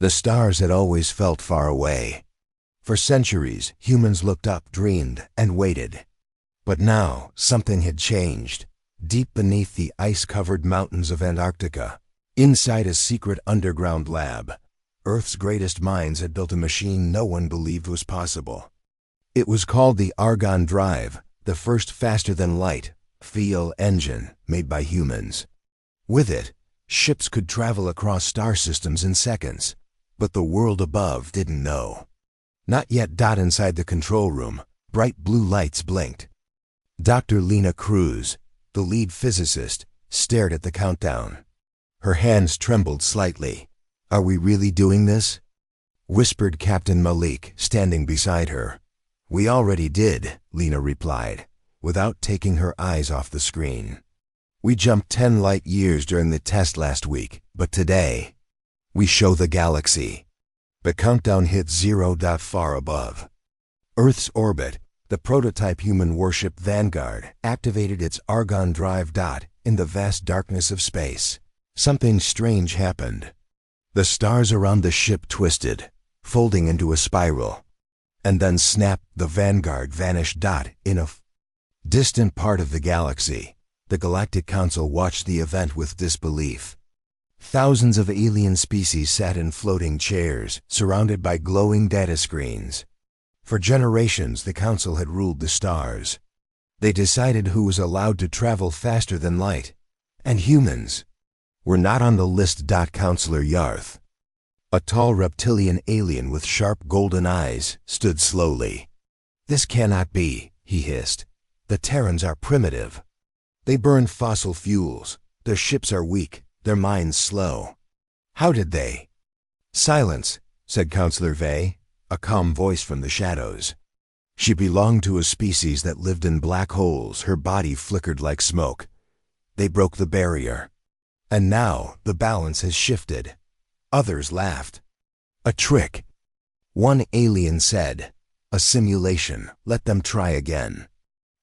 The stars had always felt far away. For centuries, humans looked up, dreamed, and waited. But now, something had changed. Deep beneath the ice-covered mountains of Antarctica, inside a secret underground lab, Earth's greatest minds had built a machine no one believed was possible. It was called the Argon Drive, the first faster-than-light FTL engine made by humans. With it, ships could travel across star systems in seconds, but the world above didn't know. Not yet. Inside the control room, bright blue lights blinked. Dr. Lena Cruz, the lead physicist, stared at the countdown. Her hands trembled slightly. "Are we really doing this?" whispered Captain Malik, standing beside her. "We already did," Lena replied, without taking her eyes off the screen. "We jumped 10 light years during the test last week, but today, we show the galaxy." The countdown hit 0. Far above Earth's orbit, the prototype human warship Vanguard activated its Argon Drive. In the vast darkness of space, something strange happened. The stars around the ship twisted, folding into a spiral. And then snap, the Vanguard vanished. In a distant part of the galaxy, the Galactic Council watched the event with disbelief. Thousands of alien species sat in floating chairs, surrounded by glowing data screens. For generations, the Council had ruled the stars. They decided who was allowed to travel faster than light. And humans were not on the list. Counselor Yarth, a tall reptilian alien with sharp golden eyes, stood slowly. "This cannot be," he hissed. "The Terrans are primitive. They burn fossil fuels. Their ships are weak, their minds slow. How did they?" "Silence," said Counselor Vey, a calm voice from the shadows. She belonged to a species that lived in black holes. Her body flickered like smoke. They broke the barrier. And now the balance has shifted. Others laughed. "A trick," one alien said. "A simulation. Let them try again.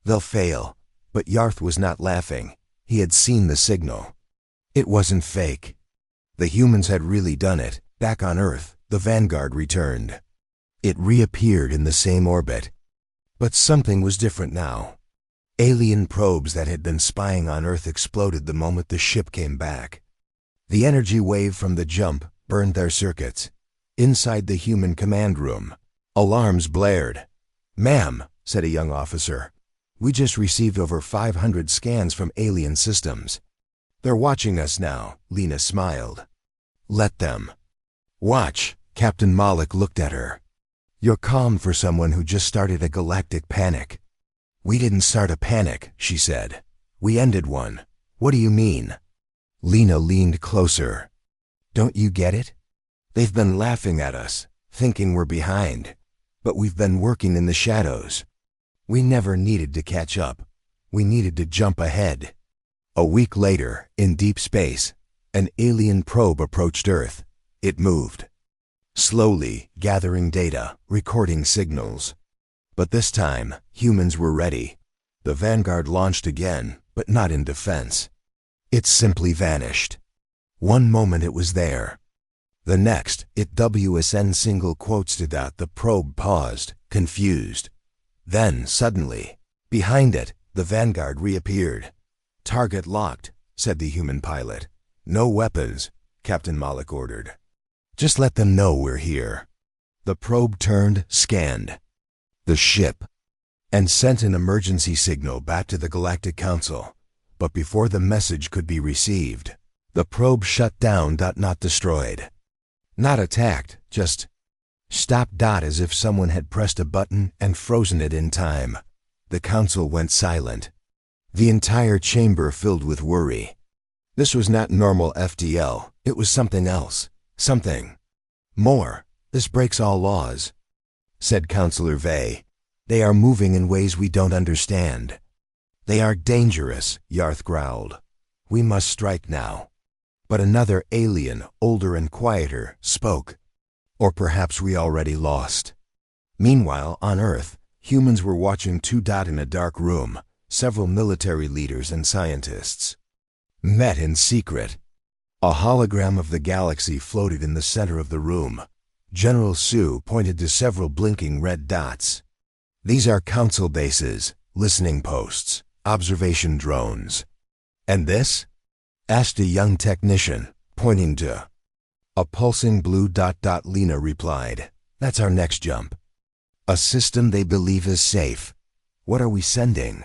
They'll fail." But Yarth was not laughing. He had seen the signal. It wasn't fake. The humans had really done it. Back on Earth, the Vanguard returned. It reappeared in the same orbit. But something was different now. Alien probes that had been spying on Earth exploded the moment the ship came back. The energy wave from the jump burned their circuits. Inside the human command room, alarms blared. "Ma'am," said a young officer, "we just received over 500 scans from alien systems. They're watching us now." Lena smiled. "Let them watch." Captain Malik looked at her. "You're calm for someone who just started a galactic panic." "We didn't start a panic," she said. "We ended one." "What do you mean?" Lena leaned closer. "Don't you get it? They've been laughing at us, thinking we're behind. But we've been working in the shadows. We never needed to catch up. We needed to jump ahead." A week later, in deep space, an alien probe approached Earth. It moved. Slowly, gathering data, recording signals. But this time, humans were ready. The Vanguard launched again, but not in defense. It simply vanished. One moment it was there. The next, it WSN single quotes to that. The probe paused, confused. Then, suddenly, behind it, the Vanguard reappeared. "Target locked," said the human pilot. "No weapons," Captain Malik ordered. "Just let them know we're here." The probe turned, scanned the ship, and sent an emergency signal back to the Galactic Council. But before the message could be received, the probe shut down. Not destroyed. Not attacked, just stopped. As if someone had pressed a button and frozen it in time. The council went silent. The entire chamber filled with worry. This was not normal FTL. It was something else. Something more. "This breaks all laws," said Counselor Vey. "They are moving in ways we don't understand." "They are dangerous," Yarth growled. "We must strike now." But another alien, older and quieter, spoke. "Or perhaps we already lost." Meanwhile, on Earth, humans were watching too. In a dark room, several military leaders and scientists met in secret. A hologram of the galaxy floated in the center of the room. General Sue pointed to several blinking red dots. These are council bases, listening posts, observation drones. And this? Asked a young technician, pointing to a pulsing blue dot. Lena replied, That's our next jump. A system they believe is safe. What are we sending?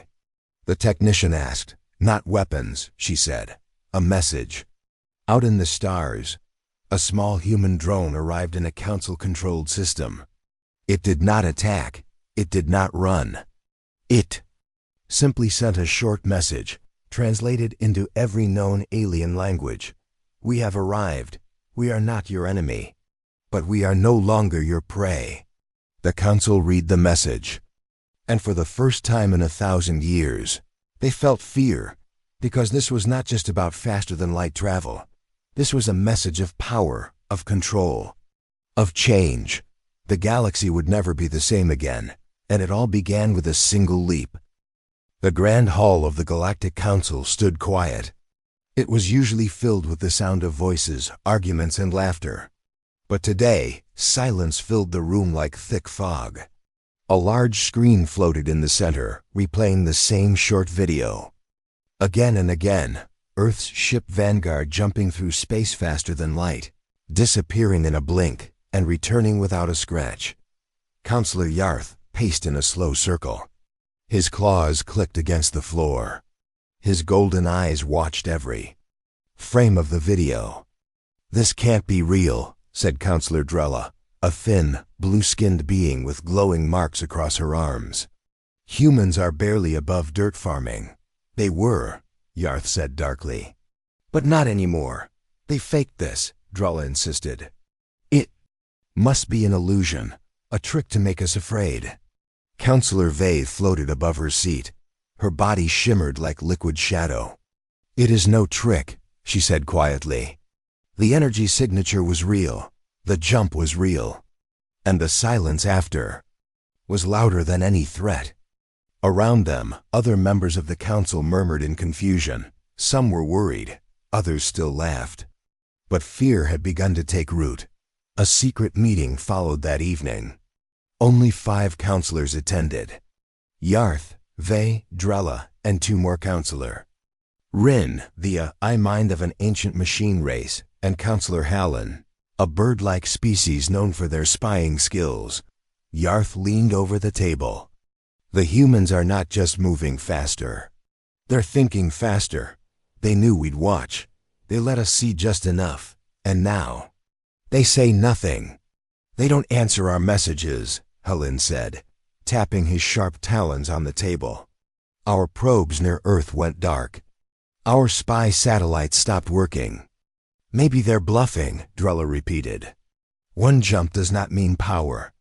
The technician asked. Not weapons, she said. A message. Out in the stars, a small human drone arrived in a council-controlled system. It did not attack. It did not run. It simply sent a short message, translated into every known alien language. We have arrived. We are not your enemy. But we are no longer your prey. The council read the message. And for the first time in 1,000 years, they felt fear, because this was not just about faster-than-light travel. This was a message of power, of control, of change. The galaxy would never be the same again, and it all began with a single leap. The grand hall of the Galactic Council stood quiet. It was usually filled with the sound of voices, arguments, and laughter. But today, silence filled the room like thick fog. A large screen floated in the center, replaying the same short video. Again and again, Earth's ship Vanguard jumping through space faster than light, disappearing in a blink, and returning without a scratch. Counselor Yarth paced in a slow circle. His claws clicked against the floor. His golden eyes watched every frame of the video. This can't be real, said Counselor Drella, a thin, blue-skinned being with glowing marks across her arms. Humans are barely above dirt farming. They were, Yarth said darkly. But not anymore. They faked this, Drella insisted. It must be an illusion, a trick to make us afraid. Counselor Vey floated above her seat. Her body shimmered like liquid shadow. It is no trick, she said quietly. The energy signature was real. The jump was real. And the silence after was louder than any threat. Around them, other members of the council murmured in confusion. Some were worried, others still laughed. But fear had begun to take root. A secret meeting followed that evening. Only 5 counselors attended. Yarth, Vey, Drella, and 2 more counselor. Rin, the mind of an ancient machine race, and Counselor Hallen, a bird-like species known for their spying skills. Yarth leaned over the table. The humans are not just moving faster. They're thinking faster. They knew we'd watch. They let us see just enough. And now, they say nothing. They don't answer our messages, Hallen said, tapping his sharp talons on the table. Our probes near Earth went dark. Our spy satellites stopped working. Maybe they're bluffing, Drella repeated. 1 jump does not mean power.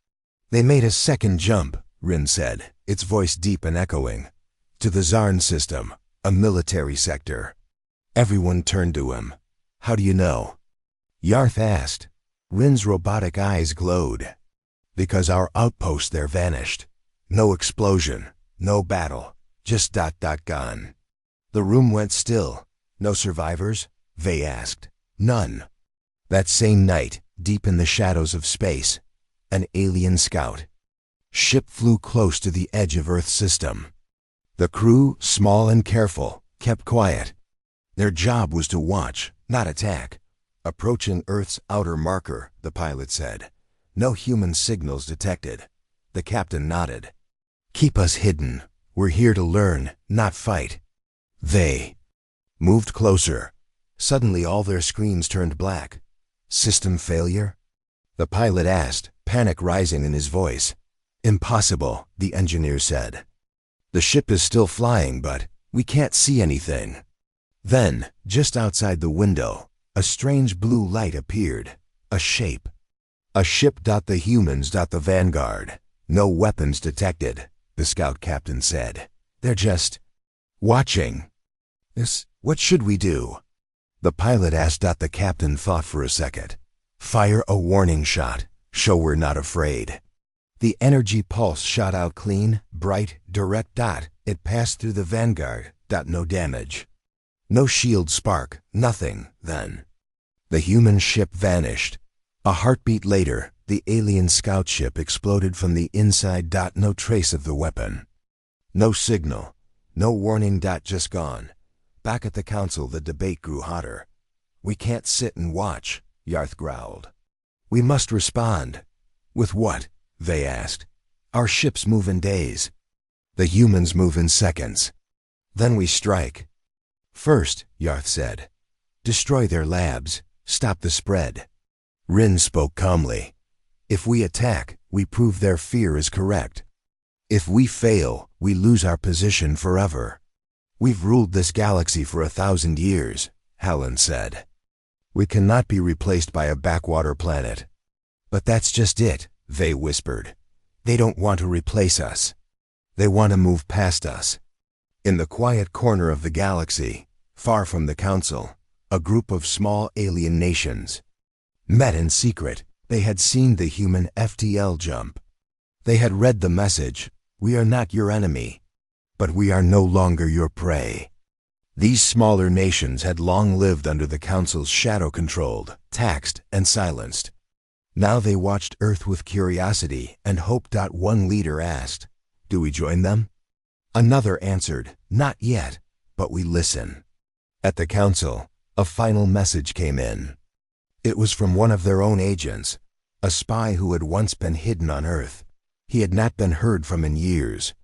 They made a second jump, Rin said, its voice deep and echoing. To the Zarn system, a military sector. Everyone turned to him. How do you know? Yarth asked. Rin's robotic eyes glowed. Because our outpost there vanished. No explosion, no battle, just ... gone. The room went still. No survivors? Vey asked. None. That same night, deep in the shadows of space, an alien scout ship flew close to the edge of Earth's system. The crew, small and careful, kept quiet. Their job was to watch, not attack. Approaching Earth's outer marker, the pilot said. No human signals detected. The captain nodded. Keep us hidden. We're here to learn, not fight. They moved closer. Suddenly all their screens turned black. System failure? The pilot asked, panic rising in his voice. Impossible, the engineer said. The ship is still flying, but we can't see anything. Then, just outside the window, a strange blue light appeared. A shape. A ship. The humans. The Vanguard. No weapons detected, the scout captain said. They're just watching. What should we do? The pilot asked. The captain thought for a second. Fire a warning shot. Show we're not afraid. The energy pulse shot out clean, bright, direct. It passed through the Vanguard. No damage. No shield spark. Nothing, then. The human ship vanished. A heartbeat later, the alien scout ship exploded from the inside. No trace of the weapon. No signal. No warning. Just gone. Back at the council, the debate grew hotter. We can't sit and watch, Yarth growled. We must respond. With what? They asked. Our ships move in days. The humans move in seconds. Then we strike. First, Yarth said. Destroy their labs. Stop the spread. Rin spoke calmly. If we attack, we prove their fear is correct. If we fail, we lose our position forever. We've ruled this galaxy for 1,000 years, Hallen said. We cannot be replaced by a backwater planet. But that's just it, they whispered. They don't want to replace us. They want to move past us. In the quiet corner of the galaxy, far from the council, a group of small alien nations met in secret. They had seen the human FTL jump. They had read the message, "We are not your enemy, but we are no longer your prey." These smaller nations had long lived under the Council's shadow-controlled, taxed, and silenced. Now they watched Earth with curiosity and hope. One leader asked, "Do we join them?" Another answered, "Not yet, but we listen." At the Council, a final message came in. It was from one of their own agents, a spy who had once been hidden on Earth. He had not been heard from in years.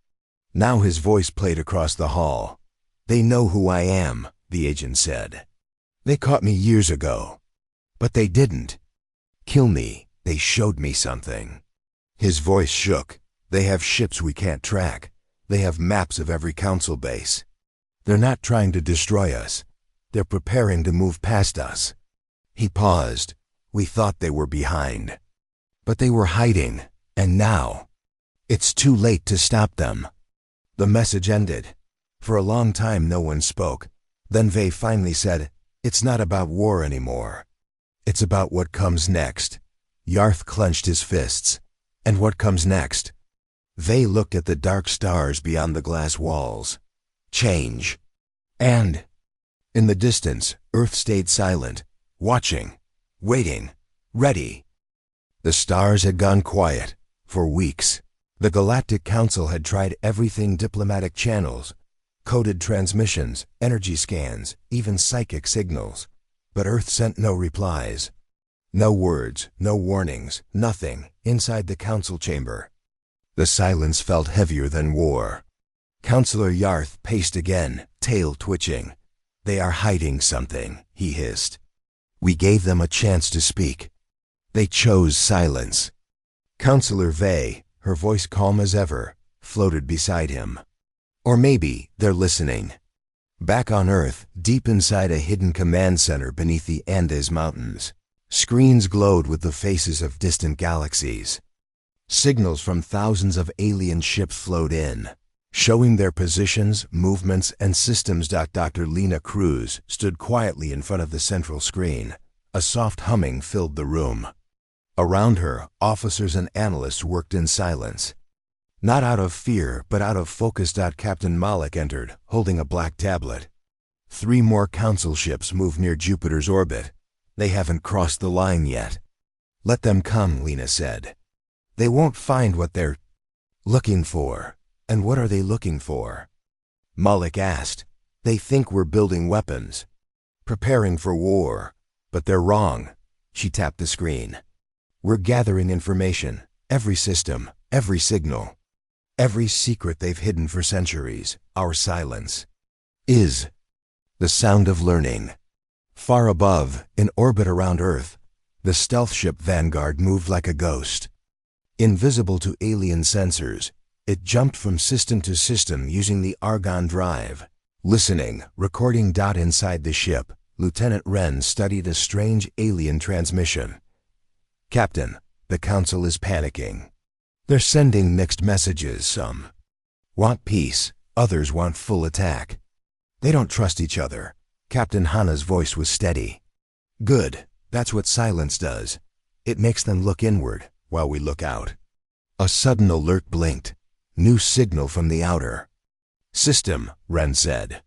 Now his voice played across the hall. "They know who I am," the agent said. "They caught me years ago. But they didn't kill me. They showed me something." His voice shook. "They have ships we can't track. They have maps of every council base. They're not trying to destroy us. They're preparing to move past us." He paused. "We thought they were behind. But they were hiding, and now it's too late to stop them." The message ended. For a long time no one spoke. Then Vey finally said, "It's not about war anymore. It's about what comes next." Yarth clenched his fists. "And what comes next?" Vey looked at the dark stars beyond the glass walls. "Change." And in the distance, Earth stayed silent, watching, waiting, ready. The stars had gone quiet for weeks. The Galactic Council had tried everything: diplomatic channels, coded transmissions, energy scans, even psychic signals. But Earth sent no replies. No words, no warnings, nothing inside the council chamber. The silence felt heavier than war. Councillor Yarth paced again, tail twitching. "They are hiding something," he hissed. "We gave them a chance to speak. They chose silence." Councillor Vey, her voice calm as ever, floated beside him. "Or maybe they're listening." Back on Earth, deep inside a hidden command center beneath the Andes Mountains, screens glowed with the faces of distant galaxies. Signals from thousands of alien ships flowed in, showing their positions, movements, and systems. Dr. Lena Cruz stood quietly in front of the central screen. A soft humming filled the room. Around her, officers and analysts worked in silence. Not out of fear, but out of focus. Captain Malik entered, holding a black tablet. 3 more council ships moved near Jupiter's orbit. They haven't crossed the line yet. "Let them come," Lena said. "They won't find what they're looking for." "And what are they looking for?" Malik asked. "They think we're building weapons, preparing for war. But they're wrong." She tapped the screen. "We're gathering information, every system, every signal, every secret they've hidden for centuries. Our silence is the sound of learning." Far above, in orbit around Earth, the stealth ship Vanguard moved like a ghost. Invisible to alien sensors, it jumped from system to system using the argon drive. Listening, recording. Inside the ship, Lieutenant Wren studied a strange alien transmission. "Captain, the Council is panicking. They're sending mixed messages. Some want peace, others want full attack. They don't trust each other." Captain Hana's voice was steady. "Good, that's what silence does. It makes them look inward, while we look out." A sudden alert blinked. New signal from the outer system, Wren said.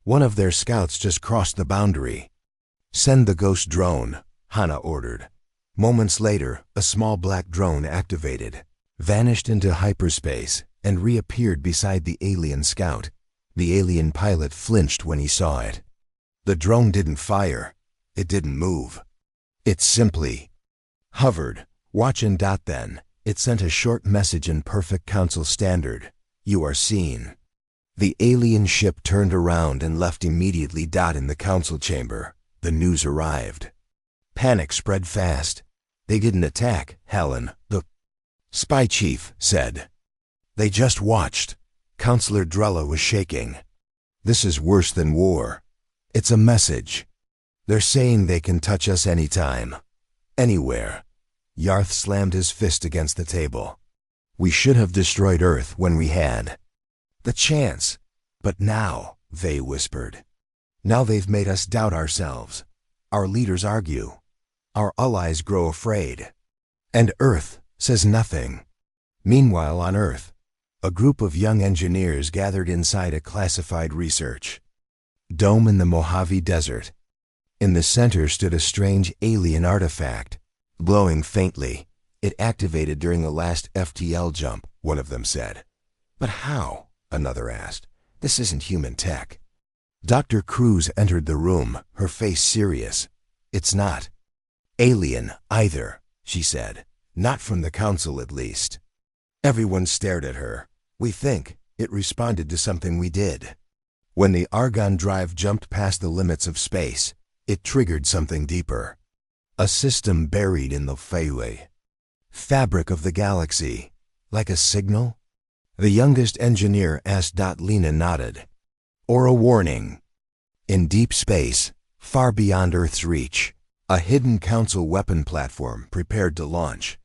"One of their scouts just crossed the boundary." "Send the ghost drone," Hana ordered. Moments later, a small black drone activated, vanished into hyperspace, and reappeared beside the alien scout. The alien pilot flinched when he saw it. The drone didn't fire. It didn't move. It simply hovered. Watch and dot then. It sent a short message in perfect council standard. "You are seen." The alien ship turned around and left immediately. In the council chamber, the news arrived. Panic spread fast. "They didn't attack, Helen," the spy chief said. "They just watched." Counselor Drella was shaking. "This is worse than war. It's a message. They're saying they can touch us anytime. Anywhere." Yarth slammed his fist against the table. "We should have destroyed Earth when we had the chance. But now," Vey whispered, "now they've made us doubt ourselves. Our leaders argue. Our allies grow afraid. And Earth says nothing." Meanwhile on Earth, a group of young engineers gathered inside a classified research dome in the Mojave Desert. In the center stood a strange alien artifact, glowing faintly. "It activated during the last FTL jump," one of them said. "But how?" another asked. "This isn't human tech." Dr. Cruz entered the room, her face serious. "It's not alien either," she said. "Not from the council, at least." Everyone stared at her. "We think it responded to something we did. When the argon drive jumped past the limits of space, it triggered something deeper. A system buried in the fabric of the galaxy. Like a signal?" The youngest engineer asked. Lena nodded. "Or a warning. In deep space, far beyond Earth's reach, a hidden council weapon platform prepared to launch.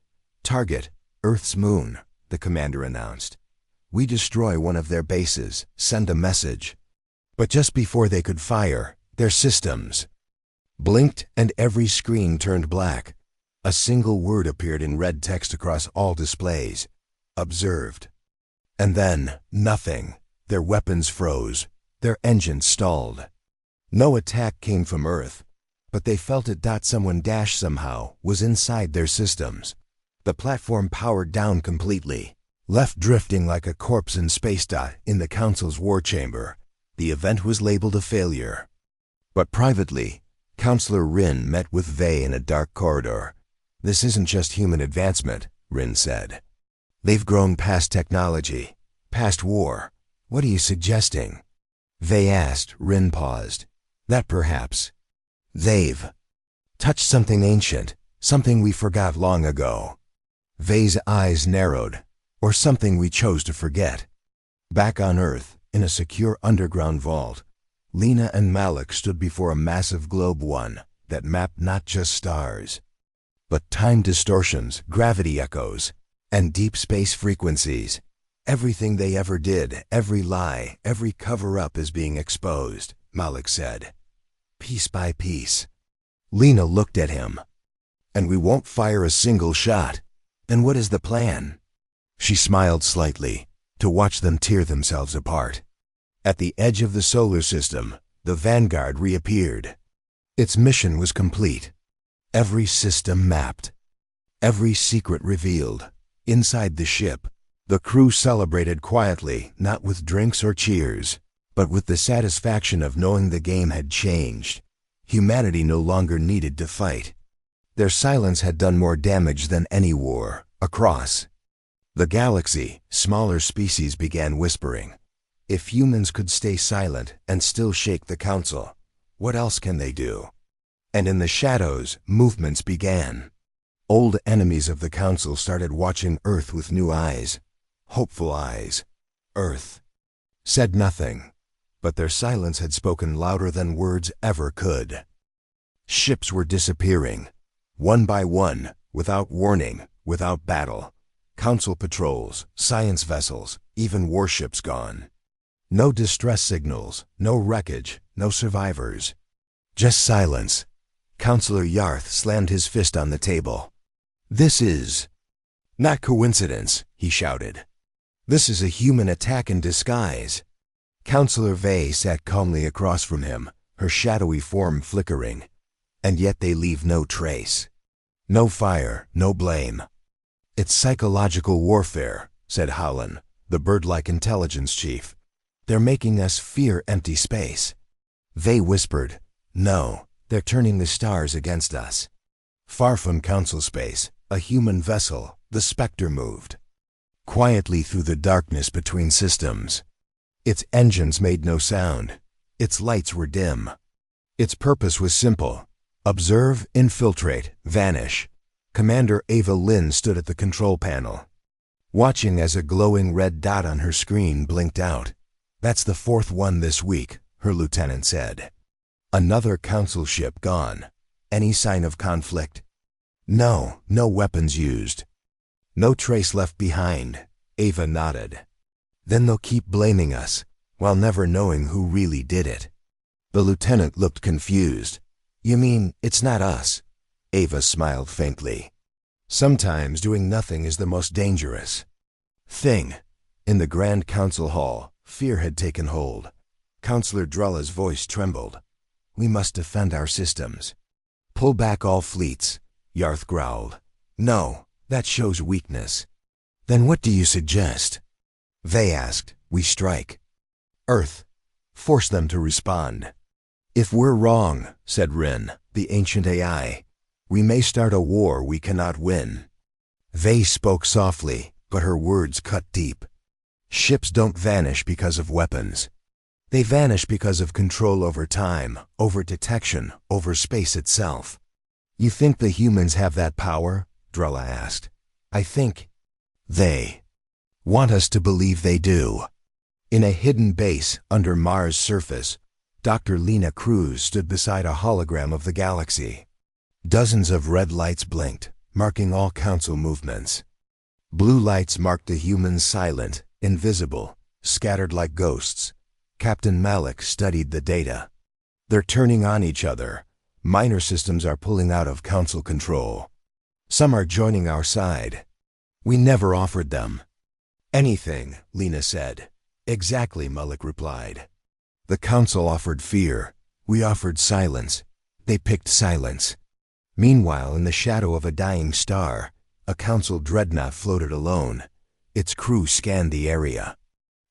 Target, Earth's moon," the commander announced. "We destroy one of their bases, send a message." But just before they could fire, their systems blinked and every screen turned black. A single word appeared in red text across all displays. "Observed." And then, nothing. Their weapons froze. Their engines stalled. No attack came from Earth, but they felt it. Someone somehow was inside their systems. The platform powered down completely, left drifting like a corpse in space. In the Council's war chamber, the event was labeled a failure. But privately, Counselor Rin met with Vey in a dark corridor. "This isn't just human advancement," Rin said. "They've grown past technology, past war. What are you suggesting?" Vey asked. Rin paused. "That perhaps they've touched something ancient, something we forgot long ago." Vey's eyes narrowed. "Or something we chose to forget." Back on Earth, in a secure underground vault, Lena and Malik stood before a massive globe, one that mapped not just stars, but time distortions, gravity echoes, and deep space frequencies. "Everything they ever did, every lie, every cover-up is being exposed," Malik said. "Piece by piece." Lena looked at him. "And we won't fire a single shot. Then what is the plan?" She smiled slightly, to watch them tear themselves apart. At the edge of the solar system, the Vanguard reappeared. Its mission was complete. Every system mapped. Every secret revealed. Inside the ship, the crew celebrated quietly, not with drinks or cheers, but with the satisfaction of knowing the game had changed. Humanity no longer needed to fight. Their silence had done more damage than any war. Across the galaxy, smaller species began whispering. If humans could stay silent and still shake the council, what else can they do? And in the shadows, movements began. Old enemies of the council started watching Earth with new eyes, hopeful eyes. Earth said nothing, but their silence had spoken louder than words ever could. Ships were disappearing, one by one, without warning, without battle. Council patrols, science vessels, even warships gone. No distress signals, no wreckage, no survivors. Just silence. Counselor Yarth slammed his fist on the table. "This is not coincidence," he shouted. "This is a human attack in disguise." Counselor Vey sat calmly across from him, her shadowy form flickering. and yet they leave no trace. No fire, no blame. It's psychological warfare, said Howland, the bird-like intelligence chief. They're making us fear empty space. They whispered, no, they're turning the stars against us. Far from council space, a human vessel, the Spectre moved. Quietly through the darkness between systems. Its engines made no sound. Its lights were dim. Its purpose was simple. Observe, infiltrate, vanish. Commander Ava Lynn stood at the control panel, watching as a glowing red dot on her screen blinked out. That's the fourth one this week, her lieutenant said. Another council ship gone. Any sign of conflict? No, no weapons used. No trace left behind, Ava nodded. Then they'll keep blaming us, while never knowing who really did it. The lieutenant looked confused. You mean, it's not us? Ava smiled faintly. Sometimes doing nothing is the most dangerous thing. In the Grand Council Hall, fear had taken hold. Counselor Drella's voice trembled. We must defend our systems. Pull back all fleets, Yarth growled. No, that shows weakness. Then what do you suggest? They asked. We strike. Earth. Force them to respond. If we're wrong, said Rin, the ancient AI, we may start a war we cannot win. They spoke softly, but her words cut deep. Ships don't vanish because of weapons. They vanish because of control over time, over detection, over space itself. You think the humans have that power? Drella asked. I think they want us to believe they do. In a hidden base under Mars' surface, Dr. Lena Cruz stood beside a hologram of the galaxy. Dozens of red lights blinked, marking all council movements. Blue lights marked the humans silent, invisible, scattered like ghosts. Captain Malik studied the data. They're turning on each other. Minor systems are pulling out of council control. Some are joining our side. We never offered them anything, Lena said. Exactly, Malik replied. The council offered fear. We offered silence. They picked silence. Meanwhile, in the shadow of a dying star, a council dreadnought floated alone. Its crew scanned the area.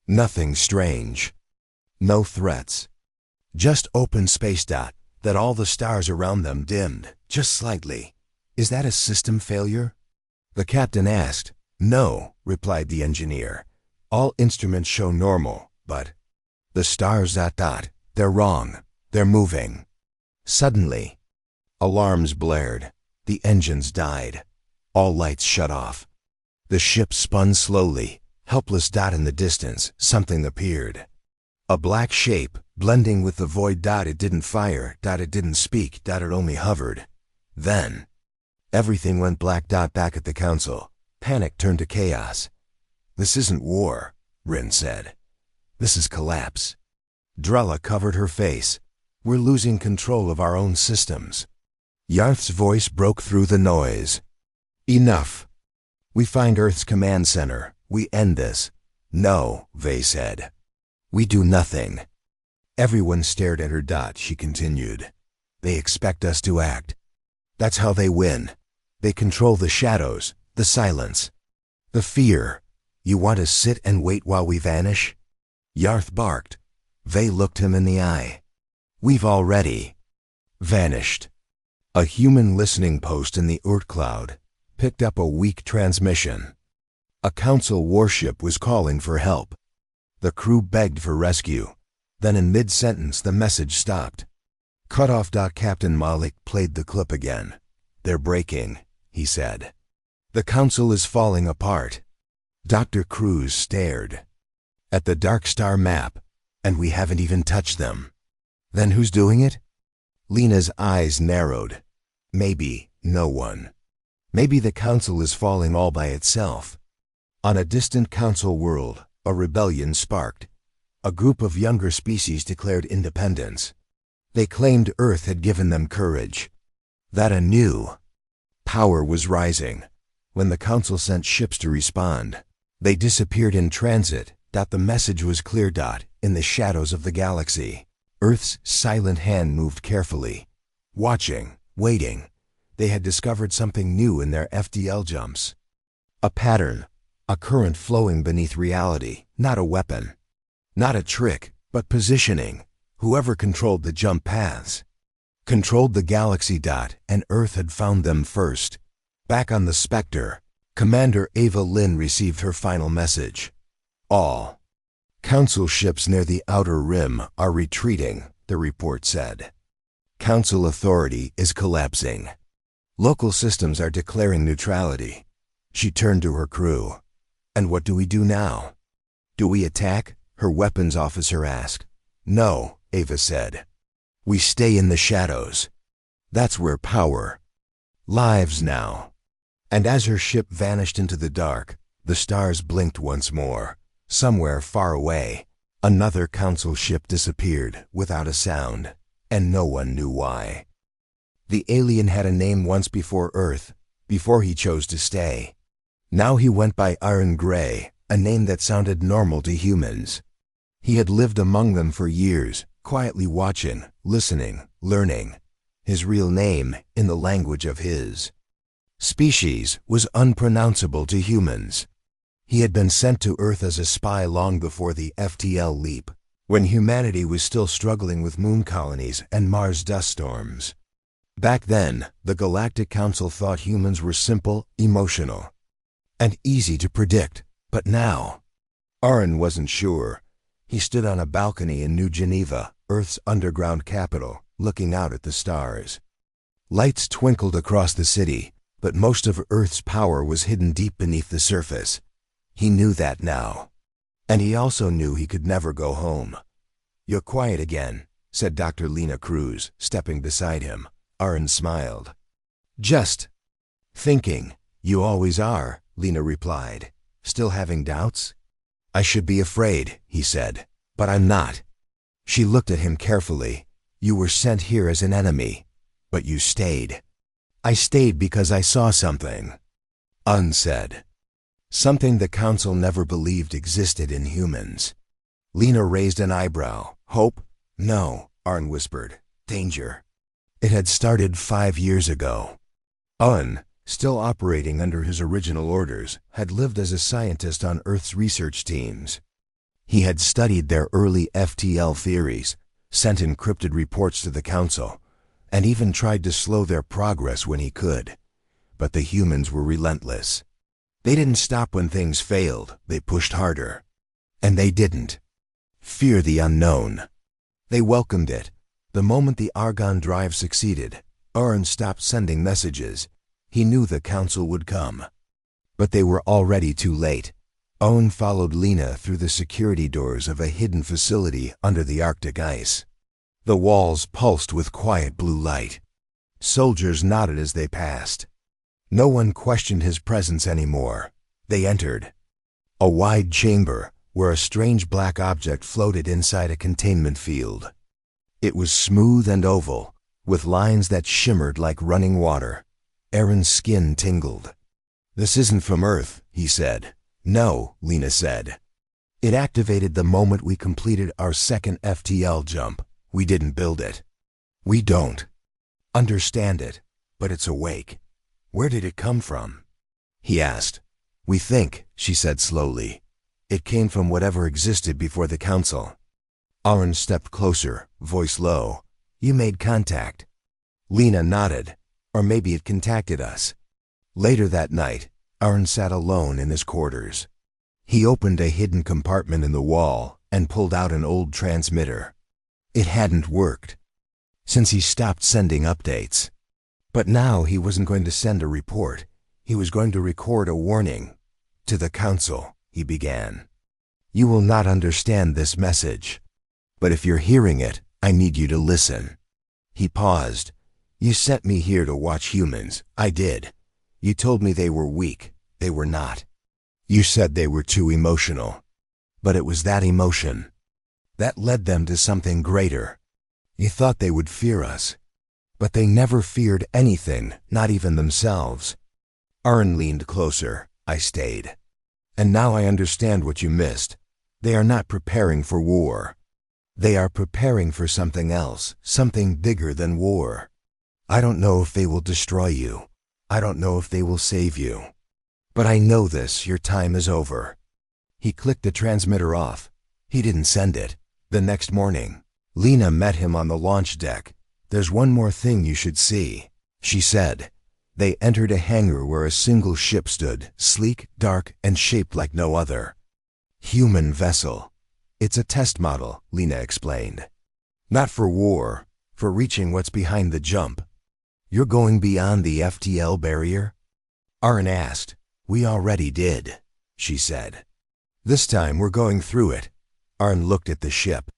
Nothing strange. No threats. Just open space dot, that all the stars around them dimmed, just slightly. Is that a system failure? The captain asked. No, replied the engineer. All instruments show normal, but the stars they're wrong. They're moving. Suddenly, alarms blared. The engines died. All lights shut off. The ship spun slowly. Helpless dot in the distance, something appeared. A black shape, blending with the void. It didn't fire. It didn't speak. It only hovered. Then, everything went black. Back at the council, panic turned to chaos. This isn't war, Rin said. This is collapse. Drella covered her face. We're losing control of our own systems. Yarth's voice broke through the noise. Enough. We find Earth's command center. We end this. No, they said. We do nothing. Everyone stared at her. She continued. They expect us to act. That's how they win. They control the shadows, the silence, the fear. You want to sit and wait while we vanish? Yarth barked. They looked him in the eye. We've already vanished. A human listening post in the Urt cloud picked up a weak transmission. A council warship was calling for help. The crew begged for rescue. Then in mid-sentence the message stopped. Cut off. Captain Malik played the clip again. They're breaking, he said. The council is falling apart. Dr. Cruz stared at the dark star map, and we haven't even touched them. Then who's doing it? Lena's eyes narrowed. Maybe no one. Maybe the council is falling all by itself. On a distant council world, a rebellion sparked. A group of younger species declared independence. They claimed Earth had given them courage. That a new power was rising. When the council sent ships to respond, they disappeared in transit. The message was clear. In the shadows of the galaxy, Earth's silent hand moved carefully, watching, waiting. They had discovered something new in their FTL jumps. A pattern, a current flowing beneath reality, not a weapon. Not a trick, but positioning. Whoever controlled the jump paths controlled the galaxy. And Earth had found them first. Back on the Spectre, Commander Ava Lynn received her final message. All Council ships near the Outer Rim are retreating, the report said. Council authority is collapsing. Local systems are declaring neutrality. She turned to her crew. And what do we do now? Do we attack? Her weapons officer asked. No, Ava said. We stay in the shadows. That's where power lives now. And as her ship vanished into the dark, the stars blinked once more. Somewhere far away, another council ship disappeared without a sound, and no one knew why. The alien had a name once before Earth, before he chose to stay. Now he went by Iron Gray, a name that sounded normal to humans. He had lived among them for years, quietly watching, listening, learning. His real name, in the language of his species, was unpronounceable to humans. He had been sent to Earth as a spy long before the FTL leap, when humanity was still struggling with moon colonies and Mars dust storms. Back then, the Galactic Council thought humans were simple, emotional, and easy to predict. But now, Aaron wasn't sure. He stood on a balcony in New Geneva, Earth's underground capital, looking out at the stars. Lights twinkled across the city, but most of Earth's power was hidden deep beneath the surface. He knew that now. And he also knew he could never go home. You're quiet again, said Dr. Lena Cruz, stepping beside him. Aaron smiled. Just thinking. You always are, Lena replied. Still having doubts? I should be afraid, he said, but I'm not. She looked at him carefully. You were sent here as an enemy, but you stayed. I stayed because I saw something. Unsaid. Something the Council never believed existed in humans. Lena raised an eyebrow. Hope? No, Arn whispered. Danger. It had started 5 years ago. Still operating under his original orders, had lived as a scientist on Earth's research teams. He had studied their early FTL theories, sent encrypted reports to the Council, and even tried to slow their progress when he could. But the humans were relentless. They didn't stop when things failed, they pushed harder. And they didn't fear the unknown. They welcomed it. The moment the Argon drive succeeded, Aaron stopped sending messages. He knew the Council would come. But they were already too late. Owen followed Lena through the security doors of a hidden facility under the Arctic ice. The walls pulsed with quiet blue light. Soldiers nodded as they passed. No one questioned his presence anymore. They entered a wide chamber where a strange black object floated inside a containment field. It was smooth and oval, with lines that shimmered like running water. Aaron's skin tingled. This isn't from Earth, he said. No, Lena said. It activated the moment we completed our second FTL jump. We didn't build it. We don't understand it, but it's awake. Where did it come from? He asked. We think, she said slowly. It came from whatever existed before the Council. Aaron stepped closer, voice low. You made contact. Lena nodded. Or maybe it contacted us. Later that night, Aaron sat alone in his quarters. He opened a hidden compartment in the wall and pulled out an old transmitter. It hadn't worked since he stopped sending updates. But now he wasn't going to send a report. He was going to record a warning. To the Council, he began. You will not understand this message. But if you're hearing it, I need you to listen. He paused. You sent me here to watch humans. I did. You told me they were weak. They were not. You said they were too emotional. But it was that emotion that led them to something greater. You thought they would fear us. But they never feared anything, not even themselves. Aaron leaned closer. I stayed. And now I understand what you missed. They are not preparing for war. They are preparing for something else, something bigger than war. I don't know if they will destroy you. I don't know if they will save you. But I know this, your time is over. He clicked the transmitter off. He didn't send it. The next morning, Lena met him on the launch deck. There's one more thing you should see, she said. They entered a hangar where a single ship stood, sleek, dark, and shaped like no other. Human vessel. It's a test model, Lena explained. Not for war, for reaching what's behind the jump. You're going beyond the FTL barrier? Arn asked. We already did, she said. This time we're going through it. Arn looked at the ship.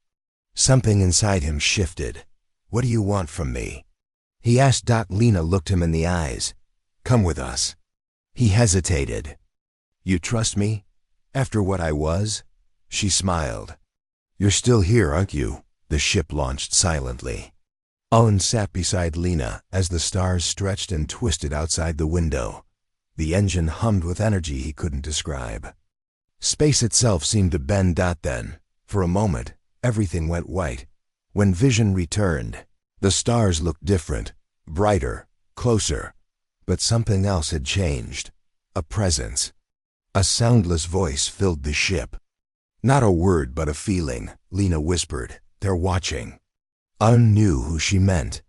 Something inside him shifted. What do you want from me? He asked. Lena looked him in the eyes. Come with us. He hesitated. You trust me? After what I was? She smiled. You're still here, aren't you? The ship launched silently. Owen sat beside Lena as the stars stretched and twisted outside the window. The engine hummed with energy he couldn't describe. Space itself seemed to bend. Then, for a moment, everything went white. When vision returned, the stars looked different, brighter, closer. But something else had changed. A presence. A soundless voice filled the ship. Not a word but a feeling, Lena whispered. They're watching. Un knew who she meant.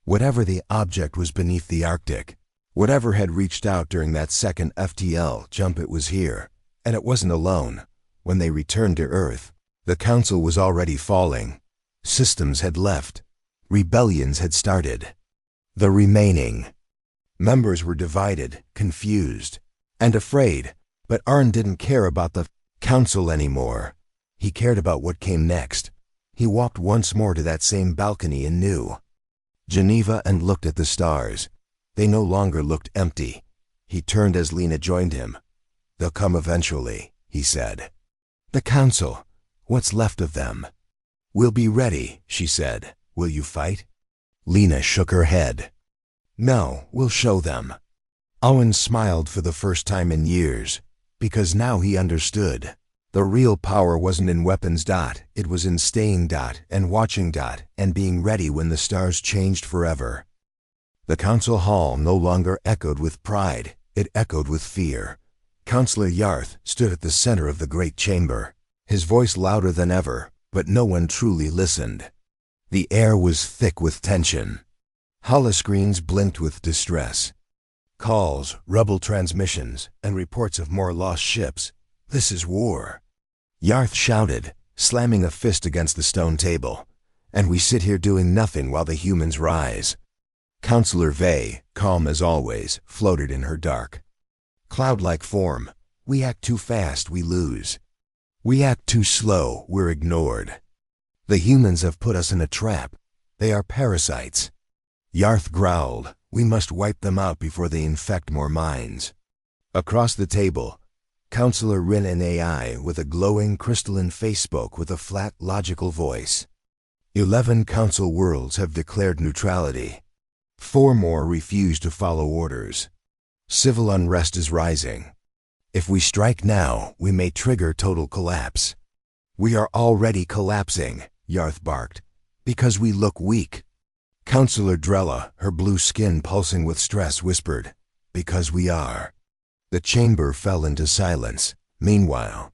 Whatever the object was beneath the Arctic, whatever had reached out during that second FTL jump, it was here. And it wasn't alone. When they returned to Earth, the Council was already falling. Systems had left. Rebellions had started. The remaining members were divided, confused, and afraid. But Arn didn't care about the Council anymore. He cared about what came next. He walked once more to that same balcony and knew. Geneva, and looked at the stars. They no longer looked empty. He turned as Lena joined him. They'll come eventually, he said. The Council. What's left of them? We'll be ready, she said. Will you fight? Lena shook her head. No, we'll show them. Owen smiled for the first time in years, because now he understood. The real power wasn't in weapons. It was in staying. And watching. And being ready when the stars changed forever. The council hall no longer echoed with pride. It echoed with fear. Councillor Yarth stood at the center of the great chamber, his voice louder than ever, but no one truly listened. The air was thick with tension. Holoscreens blinked with distress. Calls, rebel transmissions, and reports of more lost ships. This is war. Yarth shouted, slamming a fist against the stone table. And we sit here doing nothing while the humans rise. Councillor Vey, calm as always, floated in her dark, cloud-like form. We act too fast, we lose. We act too slow, we're ignored. The humans have put us in a trap. They are parasites. Yarth growled, we must wipe them out before they infect more minds. Across the table, Councillor Rin, an AI with a glowing crystalline face, spoke with a flat, logical voice. 11 council worlds have declared neutrality. 4 more refuse to follow orders. Civil unrest is rising. If we strike now, we may trigger total collapse. We are already collapsing, Yarth barked, because we look weak. Councillor Drella, her blue skin pulsing with stress, whispered, because we are. The chamber fell into silence. Meanwhile,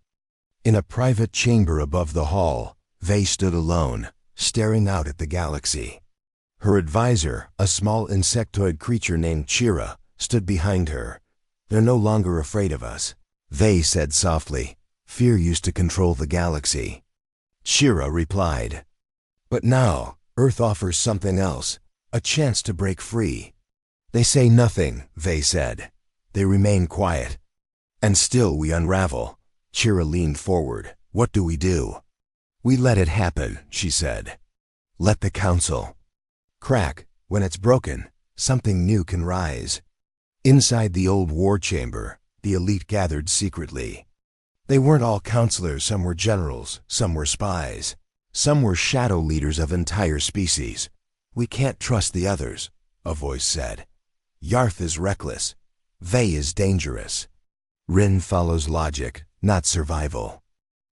in a private chamber above the hall, Vey stood alone, staring out at the galaxy. Her advisor, a small insectoid creature named Chira, stood behind her. They're no longer afraid of us, Vey said softly. Fear used to control the galaxy. Chira replied. But now, Earth offers something else, a chance to break free. They say nothing, Vey said. They remain quiet. And still we unravel. Chira leaned forward. What do we do? We let it happen, she said. Let the council crack. When it's broken, something new can rise. Inside the old war chamber, the elite gathered secretly. They weren't all counselors. Some were generals, some were spies. Some were shadow leaders of entire species. We can't trust the others, a voice said. Yarth is reckless. Vey is dangerous. Rin follows logic, not survival.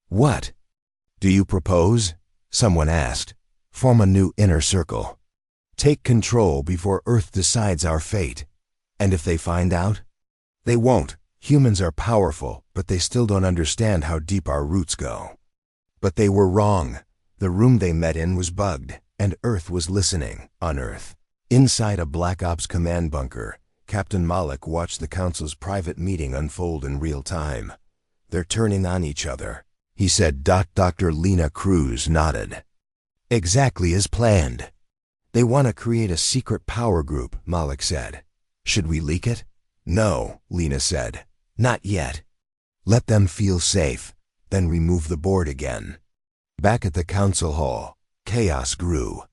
What do you propose? Someone asked. Form a new inner circle. Take control before Earth decides our fate. And if they find out? They won't. Humans are powerful, but they still don't understand how deep our roots go. But they were wrong. The room they met in was bugged, and Earth was listening on Earth. Inside a Black Ops command bunker, Captain Malik watched the Council's private meeting unfold in real time. They're turning on each other, he said. Dr. Lena Cruz nodded. Exactly as planned. They want to create a secret power group, Malik said. Should we leak it? No, Lena said. Not yet. Let them feel safe, then remove the board again. Back at the council hall, chaos grew.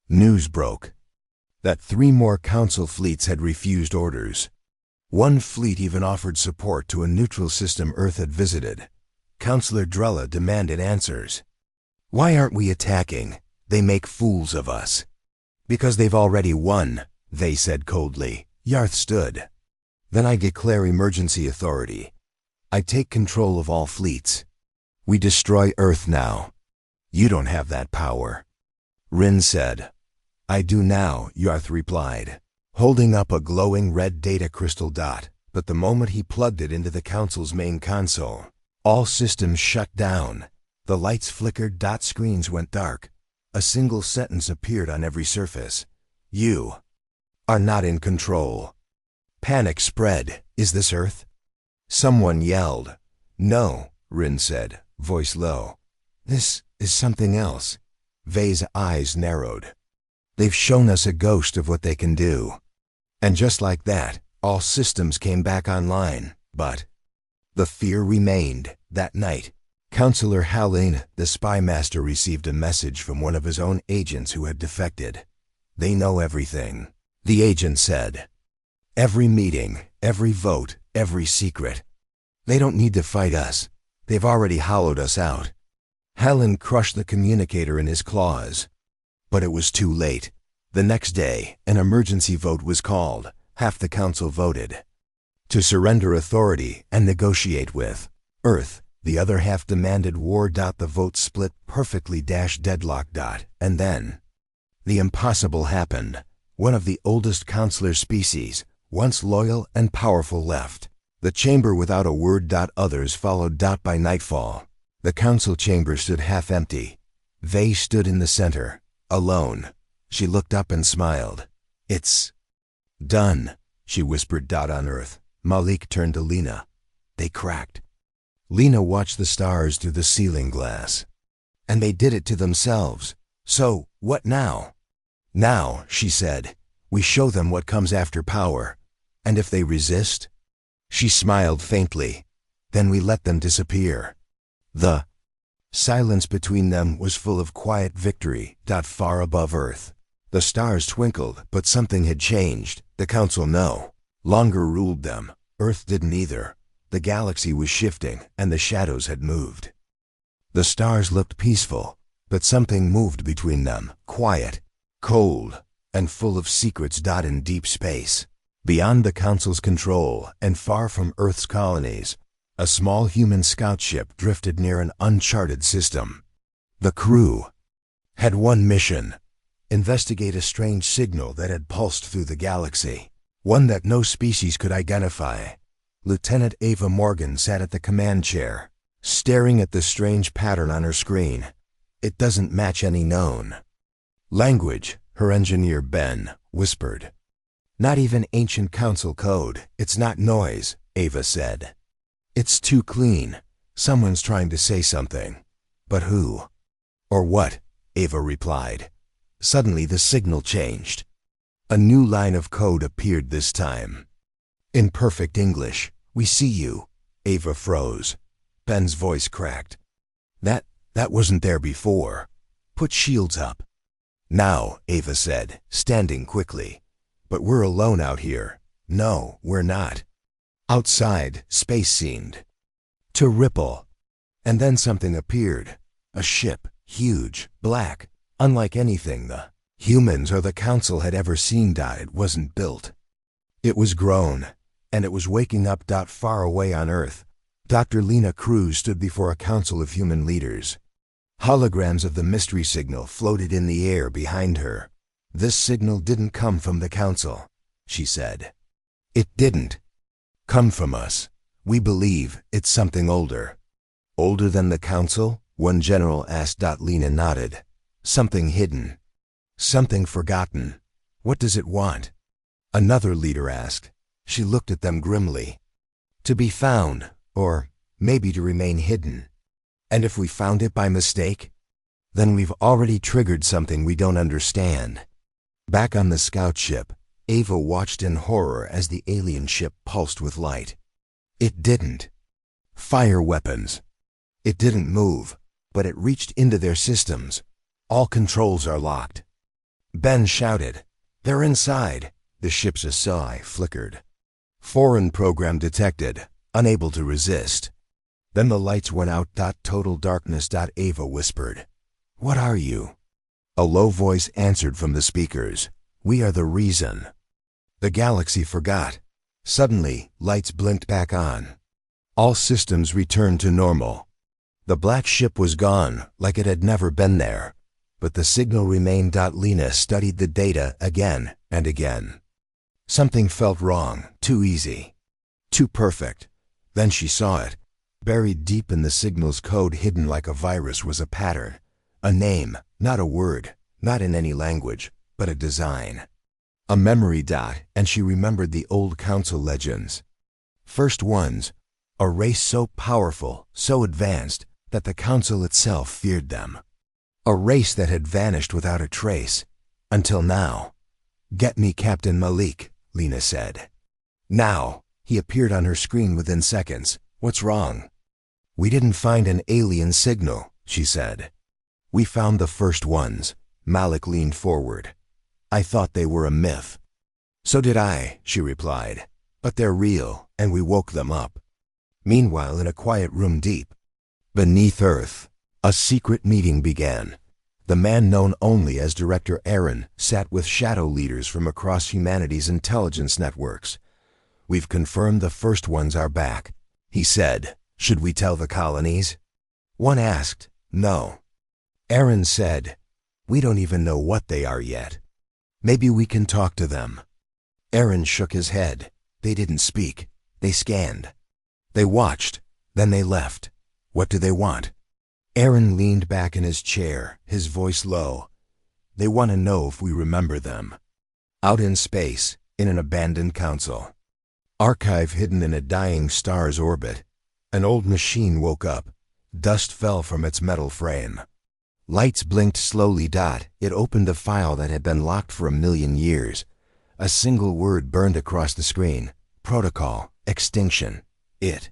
News broke that 3 more council fleets had refused orders. One fleet even offered support to a neutral system Earth had visited. Councillor Drella demanded answers. Why aren't we attacking? They make fools of us. Because they've already won, they said coldly. Yarth stood. Then I declare emergency authority. I take control of all fleets. We destroy Earth now. You don't have that power. Rin said. I do now, Yarth replied, holding up a glowing red data crystal dot. But the moment he plugged it into the Council's main console, all systems shut down. The lights flickered, screens went dark. A single sentence appeared on every surface. You are not in control. Panic spread. Is this Earth? Someone yelled. No, Rin said, voice low. This is something else. Vei's eyes narrowed. They've shown us a ghost of what they can do. And just like that, all systems came back online. But the fear remained. That night, Councillor Halane, the spy master, received a message from one of his own agents who had defected. They know everything, the agent said. Every meeting, every vote, every secret. They don't need to fight us. They've already hollowed us out. Halane crushed the communicator in his claws. But it was too late. The next day, an emergency vote was called. Half the council voted to surrender authority and negotiate with Earth. The other half demanded war. The vote split perfectly. Deadlock. And then the impossible happened. One of the oldest councillor species, once loyal and powerful, left the chamber without a word. Others followed. By nightfall, the council chamber stood half empty. Vei stood in the center, alone. She looked up and smiled. It's done, she whispered. On Earth, Malik turned to Lena. They cracked. Lena watched the stars through the ceiling glass. And they did it to themselves. So, what now? Now, she said, we show them what comes after power. And if they resist? She smiled faintly. Then we let them disappear. The silence between them was full of quiet victory. Far above Earth, the stars twinkled, but something had changed. The council no longer ruled them. Earth didn't either. The galaxy was shifting, and the shadows had moved. The stars looked peaceful, but something moved between them, quiet, cold, and full of secrets. In deep space, beyond the council's control and far from Earth's colonies, a small human scout ship drifted near an uncharted system. The crew had one mission: investigate a strange signal that had pulsed through the galaxy, one that no species could identify. Lieutenant Ava Morgan sat at the command chair, staring at the strange pattern on her screen. It doesn't match any known language, her engineer Ben whispered. Not even ancient council code. It's not noise, Ava said. It's too clean. Someone's trying to say something. But who? Or what? Ava replied. Suddenly the signal changed. A new line of code appeared this time. In perfect English. We see you. Ava froze. Ben's voice cracked. That wasn't there before. Put shields up. Now, Ava said, standing quickly. But we're alone out here. No, we're not. Outside, space seemed to ripple. And then something appeared. A ship, huge, black, unlike anything the humans or the council had ever seen. It wasn't built. It was grown, and it was waking up. Far away on Earth, Dr. Lena Cruz stood before a council of human leaders. Holograms of the mystery signal floated in the air behind her. "This signal didn't come from the Council," she said. "It didn't come from us. We believe it's something older." "Older than the Council?" one general asked. Lena nodded. "Something hidden. Something forgotten. What does it want?" Another leader asked. She looked at them grimly. "To be found, or maybe to remain hidden. And if we found it by mistake, then we've already triggered something we don't understand." Back on the scout ship, Ava watched in horror as the alien ship pulsed with light. It didn't fire weapons. It didn't move, but it reached into their systems. "All controls are locked." Ben shouted. "They're inside." The ship's SI flickered. "Foreign program detected. Unable to resist." Then the lights went out. Total darkness. Ava whispered. "What are you?" A low voice answered from the speakers. "We are the reason." The galaxy forgot. Suddenly, lights blinked back on. All systems returned to normal. The black ship was gone, like it had never been there. But the signal remained. Lena studied the data again and again. Something felt wrong, too easy, too perfect. Then she saw it. Buried deep in the signal's code, hidden like a virus, was a pattern. A name, not a word, not in any language, but a design. A memory. And she remembered the old Council legends. First ones, a race so powerful, so advanced, that the Council itself feared them. A race that had vanished without a trace, until now. "Get me Captain Malik," Lena said. Now, he appeared on her screen within seconds. "What's wrong?" "We didn't find an alien signal," she said. "We found the first ones." Malik leaned forward. "I thought they were a myth." "So did I," she replied. "But they're real, and we woke them up." Meanwhile, in a quiet room deep beneath Earth, a secret meeting began. The man known only as Director Aaron sat with shadow leaders from across humanity's intelligence networks. "We've confirmed the first ones are back," he said. "Should we tell the colonies?" One asked. "No." Aaron said, "We don't even know what they are yet. Maybe we can talk to them." Aaron shook his head. "They didn't speak. They scanned. They watched. Then they left. What do they want?" Aaron leaned back in his chair, his voice low. "They want to know if we remember them." Out in space, in an abandoned Council archive hidden in a dying star's orbit, an old machine woke up. Dust fell from its metal frame. Lights blinked slowly. It opened a file that had been locked for 1,000,000 years. A single word burned across the screen. Protocol, extinction. It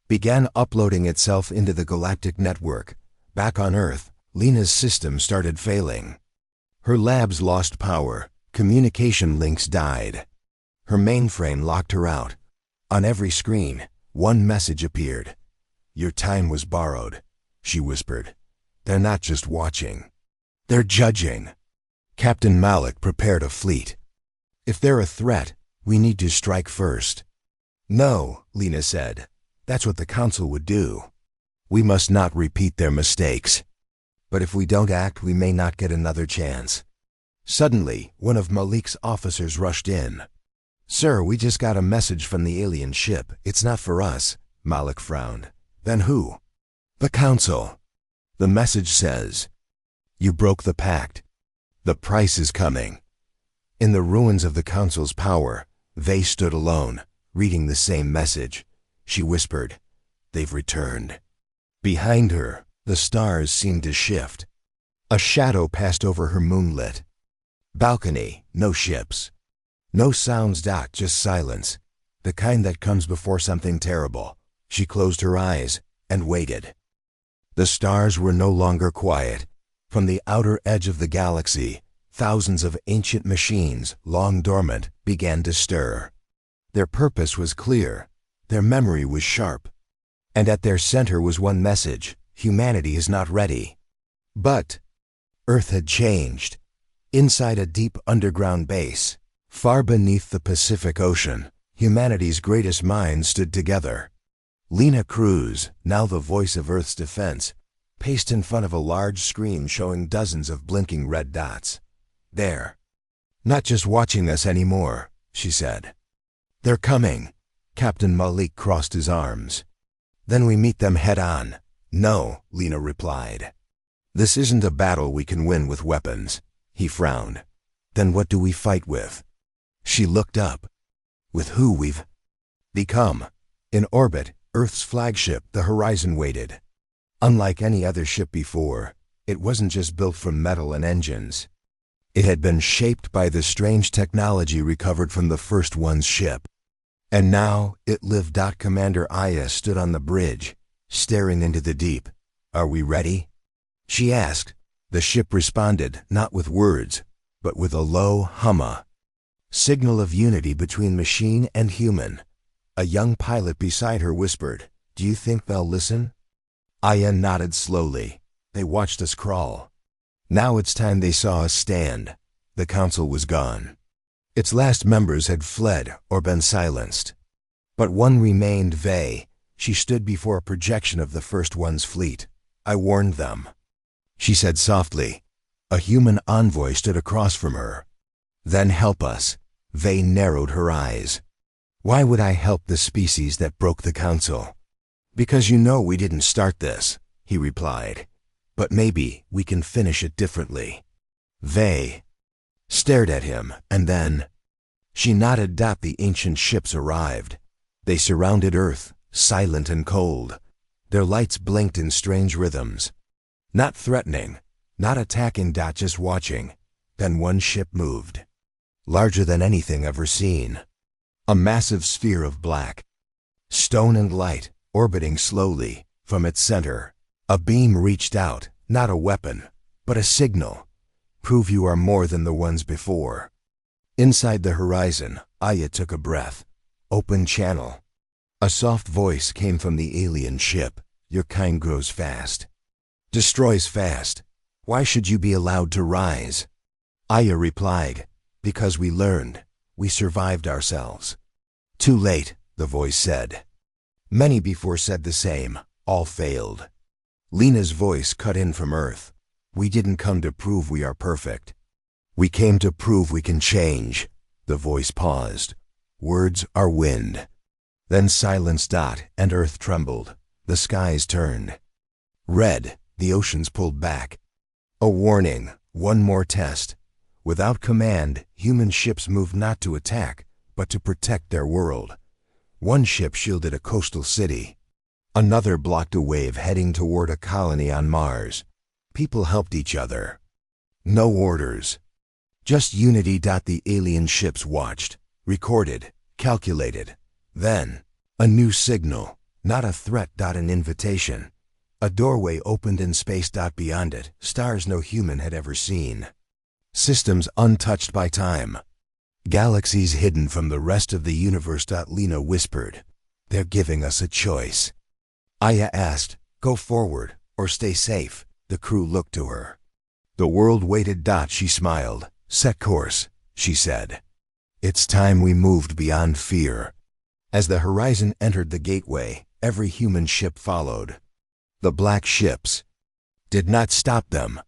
began uploading itself into the Galactic network. Back on Earth, Lena's system started failing. Her labs lost power. Communication links died. Her mainframe locked her out. On every screen, one message appeared. "Your time was borrowed," she whispered. "They're not just watching. They're judging." Captain Malik prepared a fleet. "If they're a threat, we need to strike first." "No," Lena said. "That's what the Council would do. We must not repeat their mistakes. But if we don't act, we may not get another chance." Suddenly, one of Malik's officers rushed in. "Sir, we just got a message from the alien ship. It's not for us." Malik frowned. "Then who?" "The Council. The message says, you broke the pact. The price is coming." In the ruins of the Council's power, they stood alone, reading the same message. She whispered, "They've returned." Behind her, the stars seemed to shift. A shadow passed over her moonlit balcony. No ships. No sounds. Just silence. The kind that comes before something terrible. She closed her eyes and waited. The stars were no longer quiet. From the outer edge of the galaxy, thousands of ancient machines, long dormant, began to stir. Their purpose was clear. Their memory was sharp. And at their center was one message: humanity is not ready. But Earth had changed. Inside a deep underground base, far beneath the Pacific Ocean, humanity's greatest minds stood together. Lena Cruz, now the voice of Earth's defense, paced in front of a large screen showing dozens of blinking red dots. There, Not just watching us anymore, she said. They're coming. Captain Malik crossed his arms. Then we meet them head on. No, Lena replied. This isn't a battle we can win with weapons. He frowned. Then what do we fight with? She looked up. With who we've become. In orbit, Earth's flagship, the Horizon, waited. Unlike any other ship before, it wasn't just built from metal and engines. It had been shaped by the strange technology recovered from the first one's ship. And now it lived. Commander Aya stood on the bridge, staring into the deep. Are we ready? She asked. The ship responded, not with words, but with a low humma. Signal of unity between machine and human. A young pilot beside her whispered, Do you think they'll listen? Aya nodded slowly. They watched us crawl. Now it's time they saw us stand. The council was gone. Its last members had fled or been silenced. But one remained, Vey. She stood before a projection of the first one's fleet. I warned them. She said softly. A human envoy stood across from her. Then help us. Vey narrowed her eyes. Why would I help the species that broke the council? Because you know we didn't start this, he replied. But maybe we can finish it differently. Vey stared at him, and then she nodded. The ancient ships arrived. They surrounded Earth, silent and cold. Their lights blinked in strange rhythms. Not threatening, not attacking, just watching. Then one ship moved. Larger than anything ever seen. A massive sphere of black, stone and light, orbiting slowly. From its center, a beam reached out, not a weapon, but a signal. Prove you are more than the ones before. Inside the Horizon, Aya took a breath. Open channel. A soft voice came from the alien ship. Your kind grows fast. Destroys fast. Why should you be allowed to rise? Aya replied, Because we learned. We survived ourselves. Too late, the voice said. Many before said the same. All failed. Lena's voice cut in from Earth. We didn't come to prove we are perfect. We came to prove we can change. The voice paused. Words are wind. Then silence. And Earth trembled. The skies turned red. The oceans pulled back. A warning. One more test. Without command, human ships moved not to attack, but to protect their world. One ship shielded a coastal city. Another blocked a wave heading toward a colony on Mars. People helped each other. No orders. Just unity. The alien ships watched, recorded, calculated. Then, a new signal. Not a threat. An invitation. A doorway opened in space. Beyond it, stars no human had ever seen. Systems untouched by time. Galaxies hidden from the rest of the universe. Lena whispered. They're giving us a choice. Aya asked, Go forward, or stay safe. The crew looked to her. The world waited. She smiled. Set course, she said. It's time we moved beyond fear. As the Horizon entered the gateway, every human ship followed. The black ships did not stop them.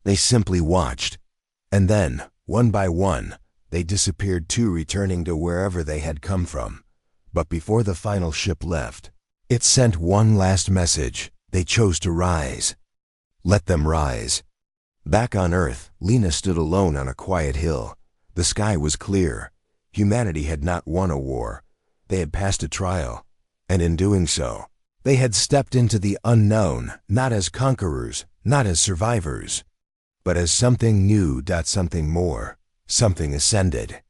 They simply watched. And then, one by one, they disappeared too, returning to wherever they had come from. But before the final ship left, it sent one last message. They chose to rise. Let them rise. Back on Earth, Lena stood alone on a quiet hill. The sky was clear. Humanity had not won a war. They had passed a trial. And in doing so, they had stepped into the unknown, not as conquerors, not as survivors, but as something new. Something more. Something ascended.